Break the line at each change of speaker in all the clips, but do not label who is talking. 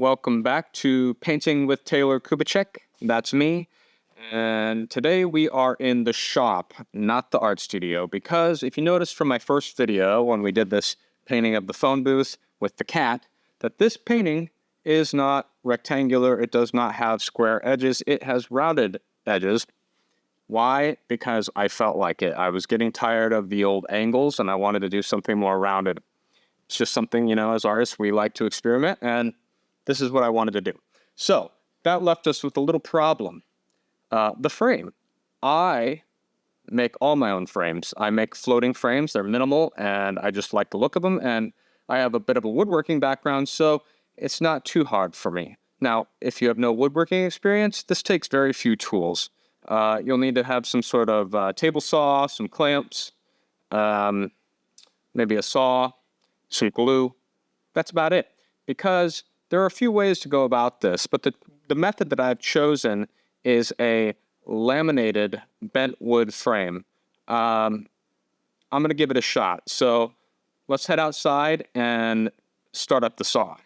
welcome back to Painting with Taylor Kubicek. That's me. And today we are in the shop, not the art studio, because if you noticed from my first video when we did this painting of the phone booth with the cat, that this painting is not rectangular. It does not have square edges. It has rounded edges. Why? Because I felt like it. I was getting tired of the old angles and I wanted to do something more rounded. It's just something, as artists, we like to experiment, and this is what I wanted to do. So that left us with a little problem. The frame. I make all my own frames. I make floating frames. They're minimal, and I just like the look of them, and I have a bit of a woodworking background, so it's not too hard for me. Now, if you have no woodworking experience, this takes very few tools. You'll need to have some sort of table saw, some clamps, maybe a saw, some glue. That's about it. Because there are a few ways to go about this, but the method that I've chosen is a laminated bent wood frame. I'm going to give it a shot. So let's head outside and start up the saw.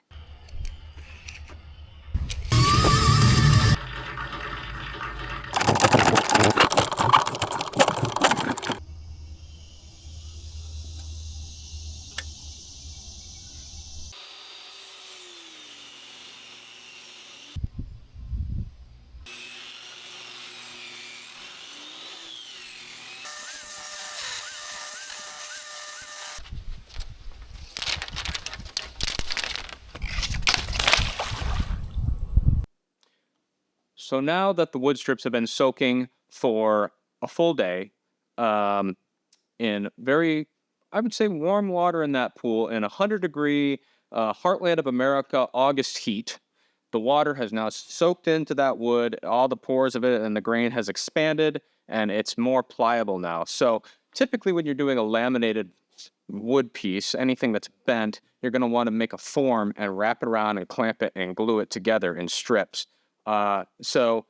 So now that the wood strips have been soaking for a full day in very, I would say, warm water in that pool in 100-degree heartland of America August heat, the water has now soaked into that wood, all the pores of it, and the grain has expanded, and it's more pliable now. So typically when you're doing a laminated wood piece, anything that's bent, you're going to want to make a form and wrap it around and clamp it and glue it together in strips. So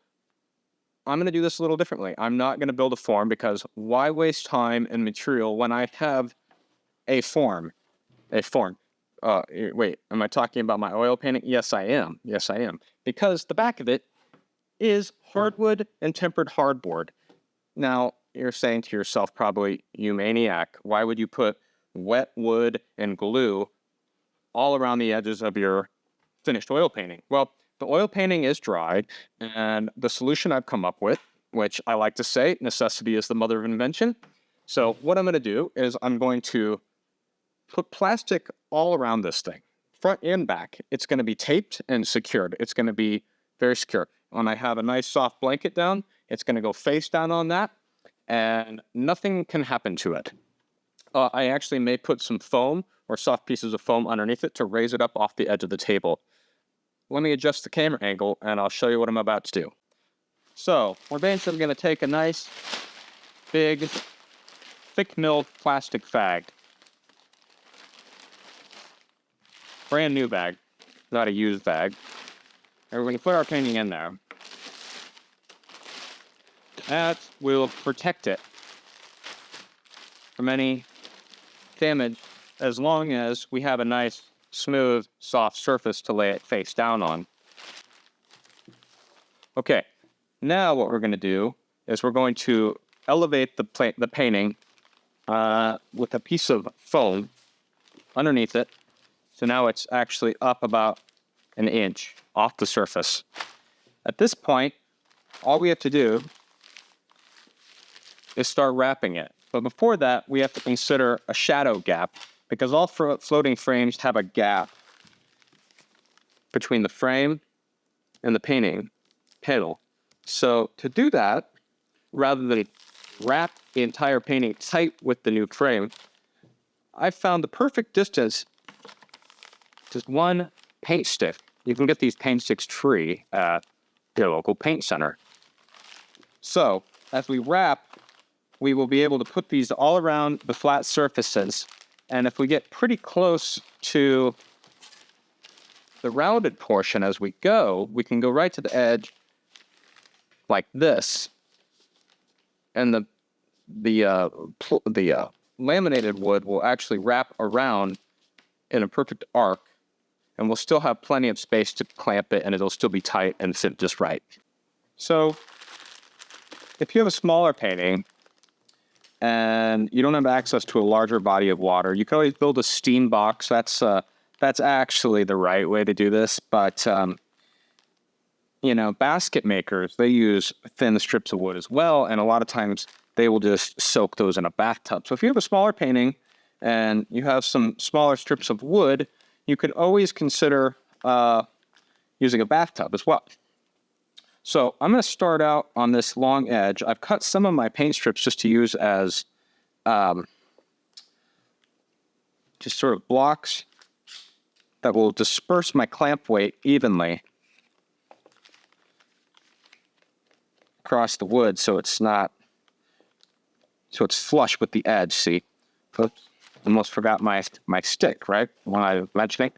I'm going to do this a little differently. I'm not going to build a form because why waste time and material when I have a form? Wait, am I talking about my oil painting? Yes, I am. Yes, I am. Because the back of it is hardwood and tempered hardboard. Now, you're saying to yourself probably, you maniac, why would you put wet wood and glue all around the edges of your finished oil painting? Well, the oil painting is dried, and the solution I've come up with, which I like to say, necessity is the mother of invention. So what I'm going to do is I'm going to put plastic all around this thing, front and back. It's going to be taped and secured. It's going to be very secure. When I have a nice soft blanket down, it's going to go face down on that, and nothing can happen to it. I actually may put some foam or soft pieces of foam underneath it to raise it up off the edge of the table. Let me adjust the camera angle, and I'll show you what I'm about to do. So, we're basically going to take a nice, big, thick-milled plastic bag. Brand new bag, not a used bag. And we're going to put our painting in there. That will protect it from any damage as long as we have a nice, smooth, soft surface to lay it face down on. Okay, now what we're going to do is we're going to elevate the painting with a piece of foam underneath it. So now it's actually up about an inch off the surface. At this point, all we have to do is start wrapping it. But before that, we have to consider a shadow gap, because all floating frames have a gap between the frame and the painting panel. So to do that, rather than wrap the entire painting tight with the new frame, I found the perfect distance, just one paint stick. You can get these paint sticks free at your local paint center. So as we wrap, we will be able to put these all around the flat surfaces. And if we get pretty close to the rounded portion as we go, we can go right to the edge like this. And the laminated wood will actually wrap around in a perfect arc and we'll still have plenty of space to clamp it, and it'll still be tight and fit just right. So if you have a smaller painting and you don't have access to a larger body of water, you can always build a steam box. That's actually the right way to do this, but basket makers, they use thin strips of wood as well, and a lot of times they will just soak those in a bathtub. So if you have a smaller painting and you have some smaller strips of wood, you could always consider using a bathtub as well. So I'm going to start out on this long edge. I've cut some of my paint strips just to use as just sort of blocks that will disperse my clamp weight evenly across the wood, so it's flush with the edge. See, oops, almost forgot my stick, right? When I was mentioning,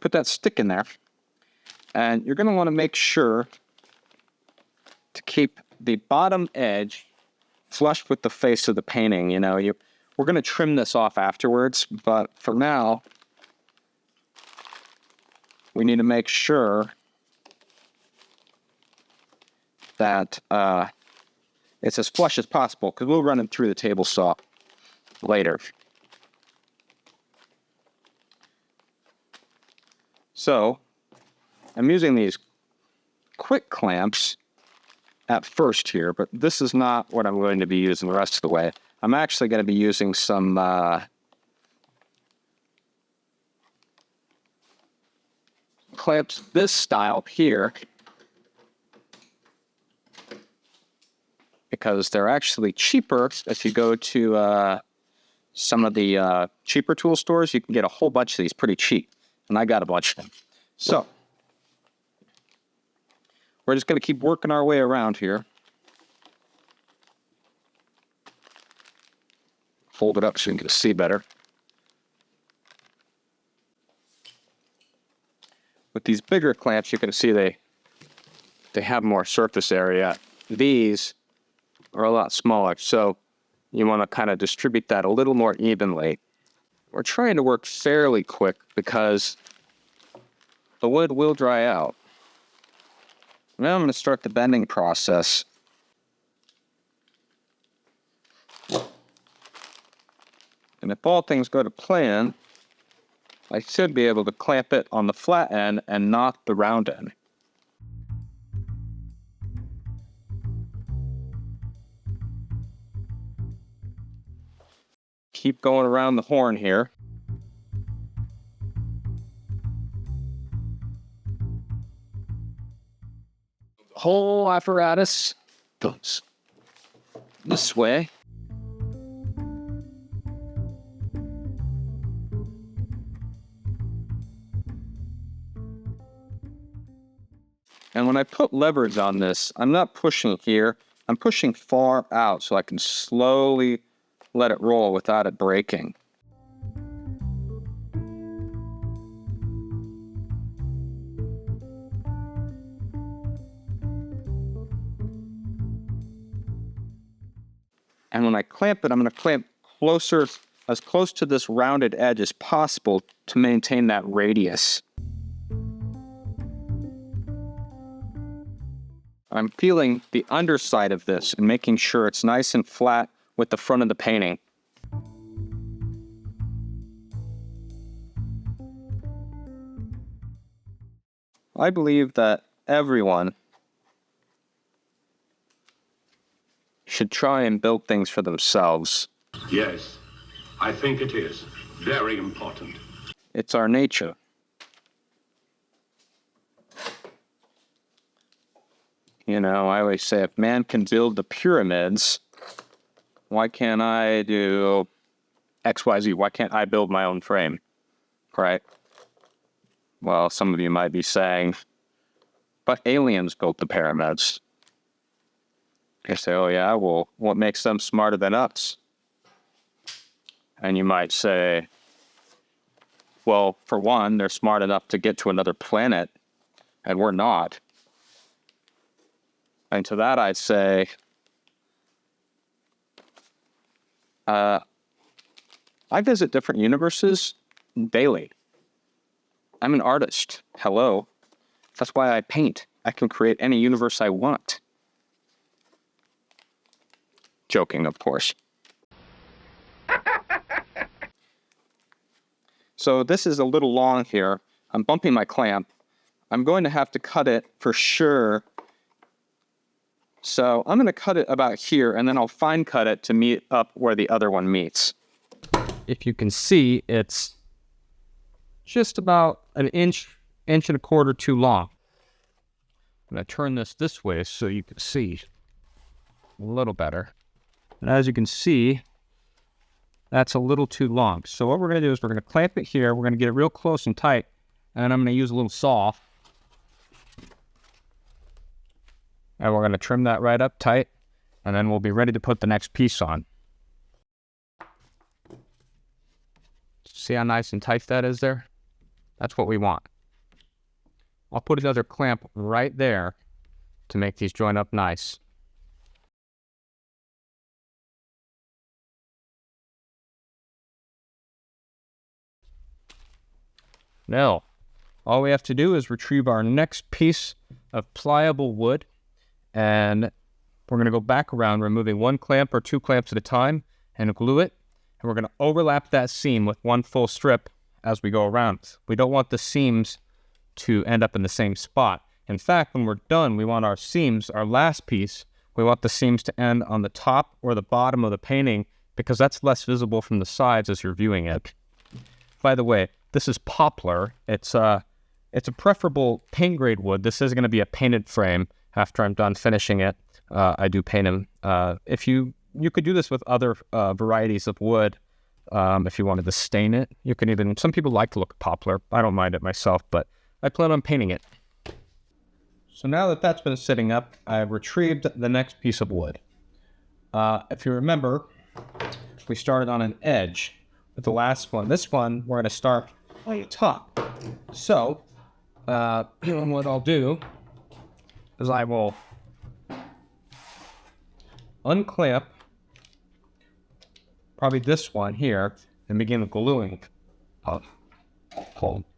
put that stick in there, and you're going to want to make sure to keep the bottom edge flush with the face of the painting. We're going to trim this off afterwards, but for now, we need to make sure that it's as flush as possible, because we'll run it through the table saw later. So I'm using these quick clamps at first here, but this is not what I'm going to be using the rest of the way. I'm actually going to be using some clamps this style here, because they're actually cheaper. If you go to some of the cheaper tool stores, you can get a whole bunch of these pretty cheap, and I got a bunch of them. So we're just going to keep working our way around here. Fold it up so you can see better. With these bigger clamps, you can see they have more surface area. These are a lot smaller, so you want to kind of distribute that a little more evenly. We're trying to work fairly quick because the wood will dry out. Now I'm going to start the bending process. And if all things go to plan, I should be able to clamp it on the flat end and not the round end. Keep going around the horn here. Whole apparatus goes this way. And when I put levers on this, I'm not pushing here, I'm pushing far out so I can slowly let it roll without it breaking. And when I clamp it, I'm going to clamp closer, as close to this rounded edge as possible to maintain that radius. I'm feeling the underside of this and making sure it's nice and flat with the front of the painting. I believe that everyone should try and build things for themselves.
Yes, I think it is very important.
It's our nature. I always say, if man can build the pyramids, why can't I do XYZ? Why can't I build my own frame? Right? Well, some of you might be saying, but aliens built the pyramids. You say, oh yeah, well, what makes them smarter than us? And you might say, well, for one, they're smart enough to get to another planet, and we're not. And to that I'd say, I visit different universes daily. I'm an artist. Hello. That's why I paint. I can create any universe I want. Joking, of course. So this is a little long here. I'm bumping my clamp. I'm going to have to cut it for sure. So I'm going to cut it about here, and then I'll fine cut it to meet up where the other one meets. If you can see, it's just about an inch and a quarter too long. I'm going to turn this way so you can see a little better. And as you can see, that's a little too long. So what we're going to do is we're going to clamp it here. We're going to get it real close and tight. And I'm going to use a little saw. And we're going to trim that right up tight. And then we'll be ready to put the next piece on. See how nice and tight that is there? That's what we want. I'll put another clamp right there to make these join up nice. Now, all we have to do is retrieve our next piece of pliable wood, and we're going to go back around, removing one clamp or two clamps at a time, and glue it. And we're going to overlap that seam with one full strip as we go around. We don't want the seams to end up in the same spot. In fact, when we're done, we want our seams, our last piece, we want the seams to end on the top or the bottom of the painting, because that's less visible from the sides as you're viewing it. By the way, this is poplar. It's a preferable paint grade wood. This is going to be a painted frame after I'm done finishing it. I do paint them. If you could do this with other varieties of wood. If you wanted to stain it, you can even, some people like to look at poplar. I don't mind it myself, but I plan on painting it. So now that that's been sitting up, I've retrieved the next piece of wood. If you remember, we started on an edge with the last one. This one, we're going to start on the top. So, what I'll do is I will unclamp probably this one here and begin gluing. I'm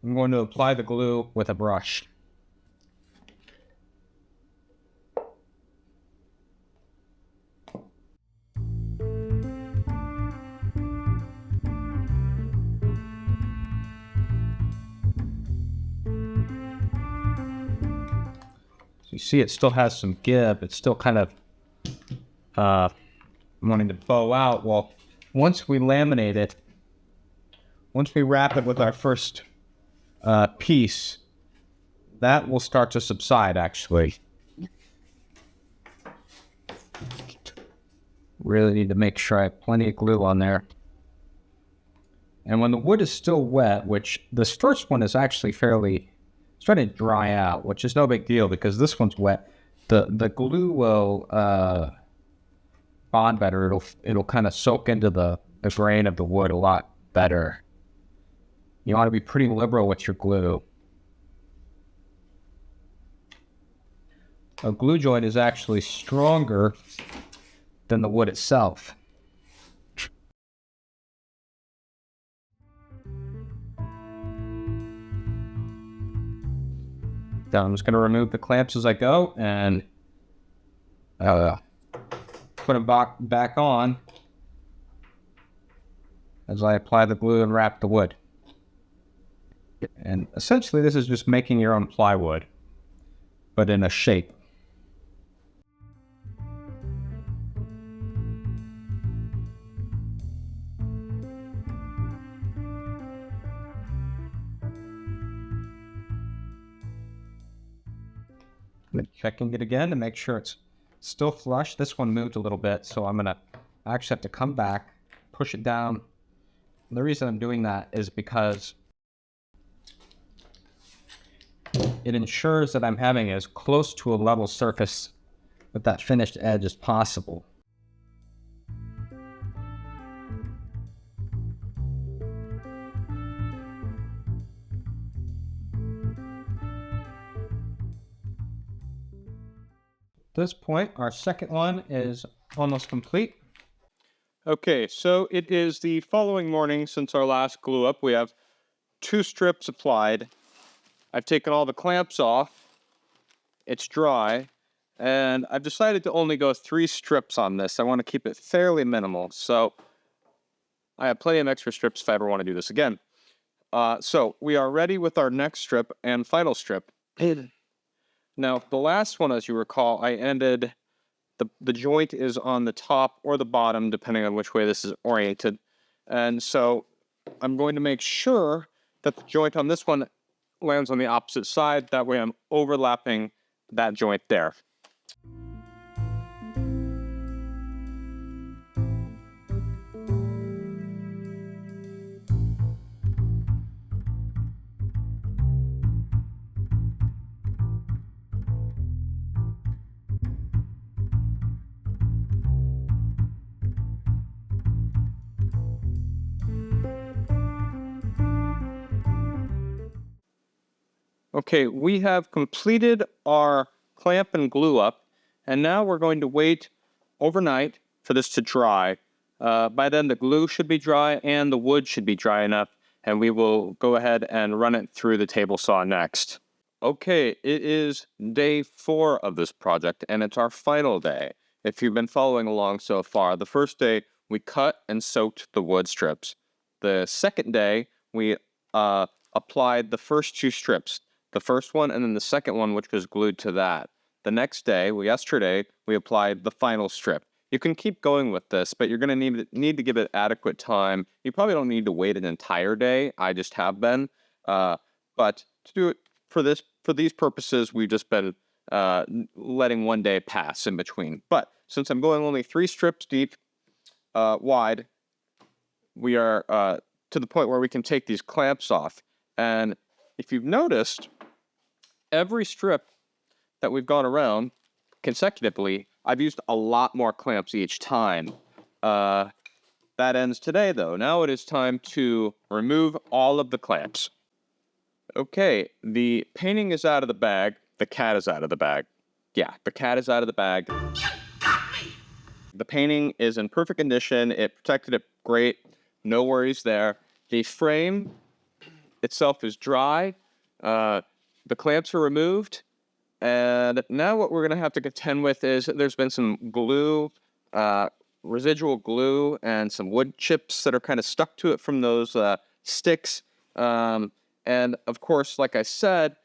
going to apply the glue with a brush. You see it still has some give. It's still kind of wanting to bow out. Well, once we laminate it, once we wrap it with our first piece, that will start to subside, actually. Really need to make sure I have plenty of glue on there. And when the wood is still wet, which this first one is actually fairly... starting to dry out, which is no big deal because this one's wet. The glue will bond better. It'll kind of soak into the grain of the wood a lot better. You want to be pretty liberal with your glue. A glue joint is actually stronger than the wood itself. I'm just going to remove the clamps as I go and put them back on as I apply the glue and wrap the wood. And essentially this is just making your own plywood, but in a shape. Checking it again to make sure it's still flush. This one moved a little bit, so I'm gonna actually have to come back, push it down. And the reason I'm doing that is because it ensures that I'm having as close to a level surface with that finished edge as possible. At this point, our second one is almost complete. Okay, so it is the following morning since our last glue up. We have 2 strips applied, I've taken all the clamps off. It's dry. And I've decided to only go 3 strips on this. I want to keep it fairly minimal. So I have plenty of extra strips if I ever want to do this again. So we are ready with our next strip and final strip. Now, the last one, as you recall, I ended, the joint is on the top or the bottom, depending on which way this is oriented. And so I'm going to make sure that the joint on this one lands on the opposite side. That way I'm overlapping that joint there. Okay, we have completed our clamp and glue up, and now we're going to wait overnight for this to dry. By then, the glue should be dry and the wood should be dry enough, and we will go ahead and run it through the table saw next. Okay, it is day 4 of this project, and it's our final day. If you've been following along so far, the first day we cut and soaked the wood strips. The second day, we applied the first 2 strips. The first one and then the second one, which was glued to that. The next day, yesterday, we applied the final strip. You can keep going with this, but you're going to need to give it adequate time. You probably don't need to wait an entire day. I just have been. But to do it for these purposes, we've just been letting one day pass in between. But since I'm going only 3 strips deep wide, we are to the point where we can take these clamps off. And if you've noticed, every strip that we've gone around consecutively, I've used a lot more clamps each time. That ends today, though. Now it is time to remove all of the clamps. Okay, the painting is out of the bag. The cat is out of the bag. Yeah, the cat is out of the bag. The painting is in perfect condition. It protected it great. No worries there. The frame itself is dry. The clamps are removed. And now what we're going to have to contend with is there's been some glue, residual glue, and some wood chips that are kind of stuck to it from those sticks. And of course, like I said,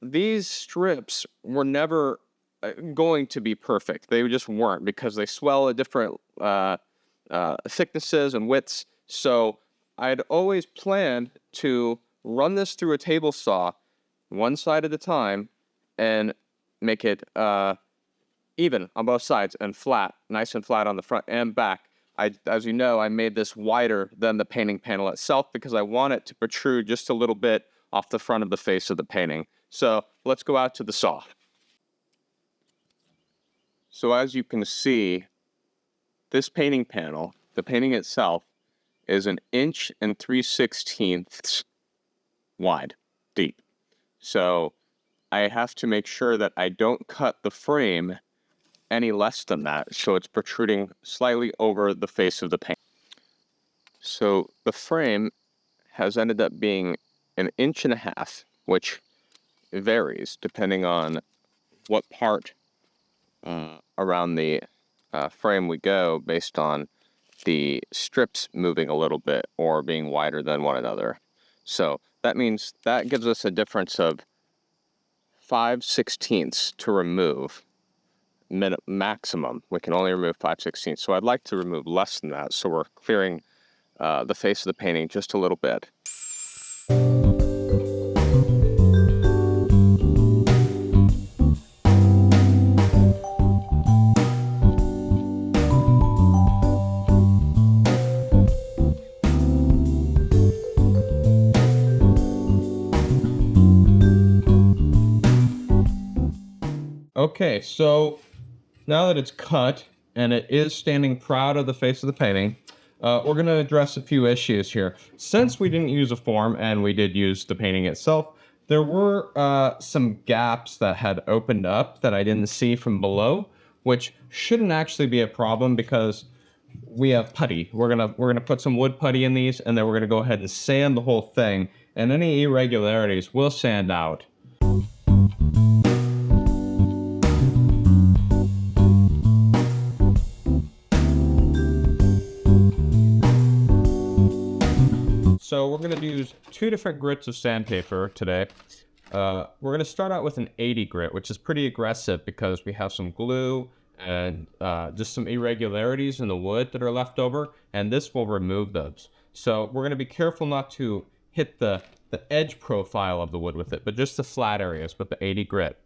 these strips were never going to be perfect. They just weren't because they swell at different thicknesses and widths. So I'd always planned to run this through a table saw, one side at a time, and make it even on both sides and flat, nice and flat on the front and back. As you know, I made this wider than the painting panel itself because I want it to protrude just a little bit off the front of the face of the painting. So let's go out to the saw. So as you can see, this painting panel, the painting itself, is 1 3/16 inches wide, deep. So I have to make sure that I don't cut the frame any less than that, so it's protruding slightly over the face of the painting. So the frame has ended up being 1.5 inches, which varies depending on what part around the frame we go, based on the strips moving a little bit or being wider than one another. So that means that gives us a difference of 5/16 to remove. Maximum. We can only remove 5/16. So I'd like to remove less than that, so we're clearing the face of the painting just a little bit. Okay, so now that it's cut and it is standing proud of the face of the painting, we're going to address a few issues here. Since we didn't use a form and we did use the painting itself, there were some gaps that had opened up that I didn't see from below, which shouldn't actually be a problem because we have putty. We're gonna put some wood putty in these, and then we're gonna go ahead and sand the whole thing, and any irregularities will sand out. So we're going to use 2 different grits of sandpaper today. We're going to start out with an 80 grit, which is pretty aggressive because we have some glue and just some irregularities in the wood that are left over, and this will remove those. So we're going to be careful not to hit the edge profile of the wood with it, but just the flat areas with the 80 grit.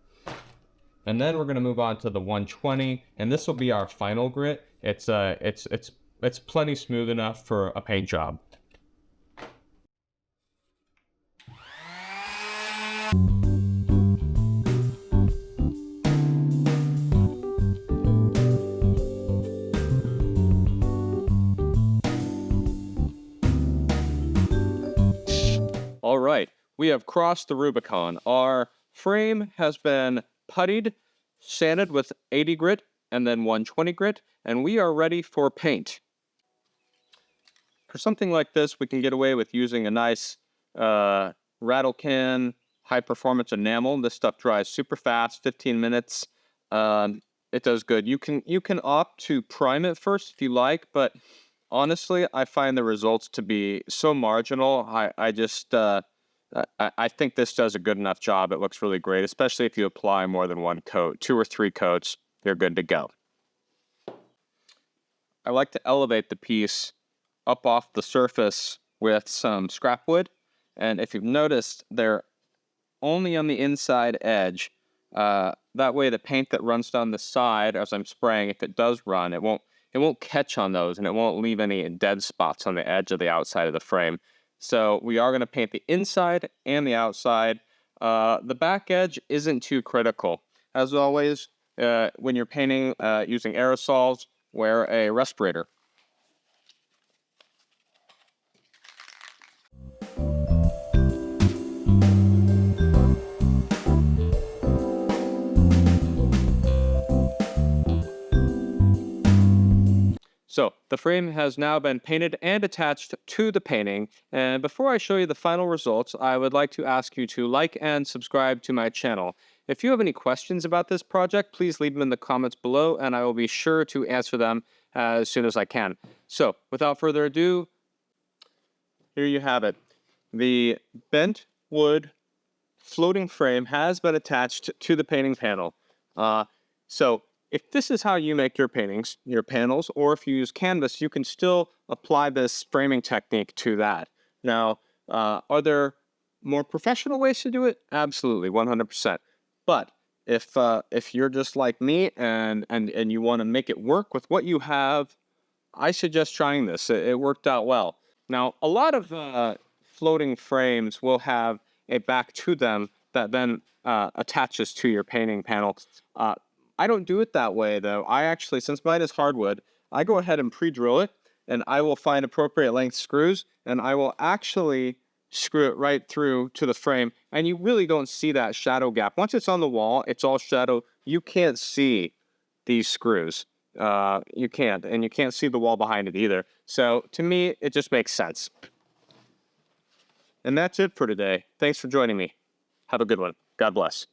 And then we're going to move on to the 120, and this will be our final grit. It's plenty smooth enough for a paint job. All right, we have crossed the Rubicon. Our frame has been puttied, sanded with 80 grit, and then 120 grit, and we are ready for paint. For something like this, we can get away with using a nice rattle can, high-performance enamel. This stuff dries super fast, 15 minutes. It does good. You can opt to prime it first if you like, but honestly, I find the results to be so marginal. I think this does a good enough job. It looks really great, especially if you apply more than one coat. 2 or 3 coats, you're good to go. I like to elevate the piece up off the surface with some scrap wood. And if you've noticed, they're only on the inside edge. That way the paint that runs down the side as I'm spraying, if it does run, it won't catch on those, and it won't leave any dead spots on the edge of the outside of the frame. So we are going to paint the inside and the outside. The back edge isn't too critical. As always, when you're painting using aerosols, wear a respirator. So the frame has now been painted and attached to the painting. And before I show you the final results, I would like to ask you to like and subscribe to my channel. If you have any questions about this project, please leave them in the comments below, and I will be sure to answer them as soon as I can. So without further ado, here you have it. The bent wood floating frame has been attached to the painting panel. So if this is how you make your paintings, your panels, or if you use canvas, you can still apply this framing technique to that. Now, are there more professional ways to do it? Absolutely, 100%. But if you're just like me and you want to make it work with what you have, I suggest trying this. It worked out well. Now, a lot of floating frames will have a back to them that then attaches to your painting panel. I don't do it that way, though. I actually, since mine is hardwood, I go ahead and pre-drill it, and I will find appropriate length screws, and I will actually screw it right through to the frame, and you really don't see that shadow gap. Once it's on the wall, it's all shadow. You can't see these screws. You can't, and you can't see the wall behind it either. So to me, it just makes sense. And that's it for today. Thanks for joining me. Have a good one. God bless.